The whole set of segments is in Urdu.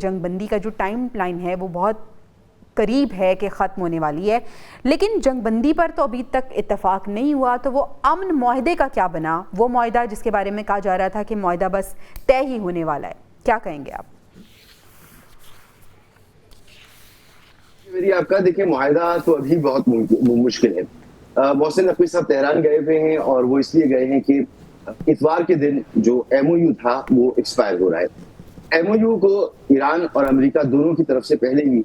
جنگ بندی کا جو ٹائم لائن ہے وہ بہت قریب ہے کہ ختم ہونے والی ہے، لیکن جنگ بندی پر تو ابھی تک اتفاق نہیں ہوا، تو وہ امن معاہدے کا کیا بنا؟ وہ معاہدہ جس کے بارے میں کہا جا رہا تھا کہ معاہدہ بس طے ہی ہونے والا ہے، کیا کہیں گے آپ؟ میری آپ کا دیکھیں، معاہدہ تو ابھی بہت مشکل ہے۔ محسن نقوی صاحب تہران گئے ہوئے ہیں اور وہ اس لیے گئے ہیں کہ اتوار کے دن جو ایم او یو تھا وہ ایکسپائر ہو رہا ہے۔ ایم او یو کو ایران اور امریکہ دونوں کی طرف سے پہلے ہی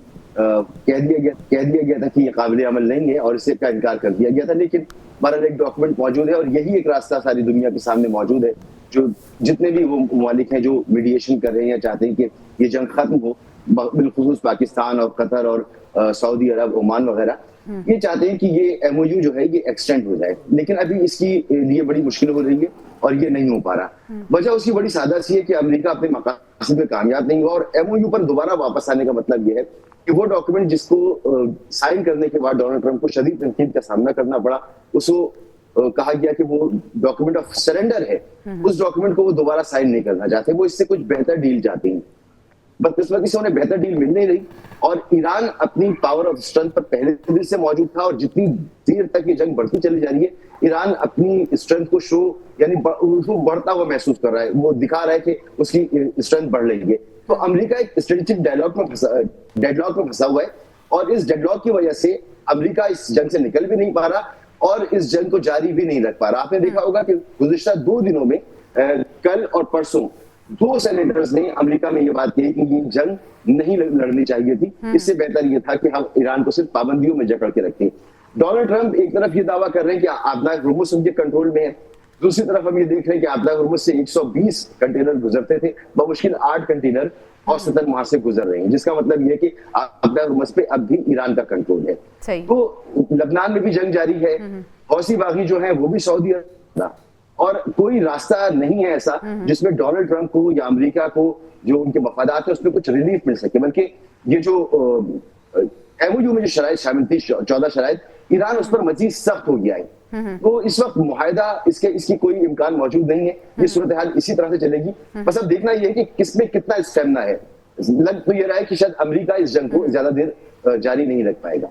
کہہ دیا گیا تھا کہ یہ قابل عمل نہیں ہے اور اس سے کا انکار کر دیا گیا تھا، لیکن بہرحال ایک ڈاکومنٹ موجود ہے اور یہی ایک راستہ ساری دنیا کے سامنے موجود ہے جو جتنے بھی وہ ممالک ہیں جو میڈیشن کر رہے ہیں یا چاہتے ہیں کہ یہ جنگ ختم ہو، بالخصوص پاکستان اور قطر اور سعودی عرب، عمان وغیرہ، یہ چاہتے ہیں کہ یہ ایم او یو جو ہے یہ ایکسٹینڈ ہو جائے، لیکن ابھی اس کی لیے بڑی مشکل ہو رہی ہے اور یہ نہیں ہو پا رہا۔ وجہ اس کی بڑی سادہ سی ہے کہ امریکہ اپنے مقاصد میں کامیاب نہیں ہوا، اور ایم او یو پر دوبارہ واپس آنے کا مطلب یہ ہے کہ وہ ڈاکومنٹ جس کو سائن کرنے کے بعد ڈونلڈ ٹرمپ کو شدید تنقید کا سامنا کرنا پڑا، اس کو کہا گیا کہ وہ ڈاکومنٹ آف سرنڈر ہے، اس ڈاکومنٹ کو وہ دوبارہ سائن نہیں کرنا چاہتے، وہ اس سے کچھ بہتر ڈیل چاہتے ہیں۔ بدقسمتی سے انہیں بہتر ڈیل مل نہیں رہی، اور ایران اپنی پاور آف اسٹرینتھ پر پہلے دن سے موجود تھا، اور جتنی دیر تک یہ جنگ بڑھتی چلی جا رہی ہے، ایران اپنی اسٹرینتھ کو یعنی بڑھتا ہوا محسوس کر رہا ہے، وہ دکھا رہا ہے کہ اس کی اسٹرینتھ بڑھ رہی ہے۔ تو امریکہ ایک اسٹریٹجک ڈیڈ لاک میں پھنسا ہوا ہے، اور اس ڈیڈ لاک کی وجہ سے امریکہ اس جنگ سے نکل بھی نہیں پا رہا اور اس جنگ کو جاری بھی نہیں رکھ پا رہا۔ آپ نے دیکھا ہوگا کہ گزشتہ 2 دنوں میں کل اور پرسوں 2 سینیٹرز نے امریکہ میں یہ بات کہی کہ یہ جنگ نہیں لڑنی چاہیے تھی، اس سے بہتر یہ تھا کہ ہم ایران کو صرف پابندیوں میں جکڑ کے رکھیں۔ ڈونلڈ ٹرمپ ایک طرف یہ دعویٰ کر رہے ہیں کہ آبنائے ہرمز ان کے کنٹرول میں ہے، دوسری طرف ہم یہ دیکھ رہے ہیں کہ آبنائے ہرمز سے 120 کنٹینر گزرتے تھے، بمشکل 8 کنٹینر اوسطاً وہاں سے گزر رہے ہیں، جس کا مطلب یہ ہے کہ آبنائے ہرمز پہ اب بھی ایران کا کنٹرول ہے۔ تو لبنان میں بھی جنگ جاری ہے، حوثی باغی جو ہیں وہ بھی سعودی عرب، اور کوئی راستہ نہیں ہے ایسا جس میں ڈونلڈ ٹرمپ کو یا امریکہ کو جو ان کے مفادات ہیں اس میں کچھ ریلیف مل سکے، بلکہ یہ جو ایم او یو میں جو شرائط شامل تھی 14 شرائط، ایران اس پر مزید سخت ہو گیا ہے۔ تو اس وقت معاہدہ اس کی کوئی امکان موجود نہیں ہے، یہ صورتحال اسی طرح سے چلے گی۔ بس اب دیکھنا یہ ہے کہ کس میں کتنا اسٹیمنا ہے۔ لگ تو یہ رہا ہے کہ شاید امریکہ اس جنگ کو زیادہ دیر جاری نہیں رکھ پائے گا۔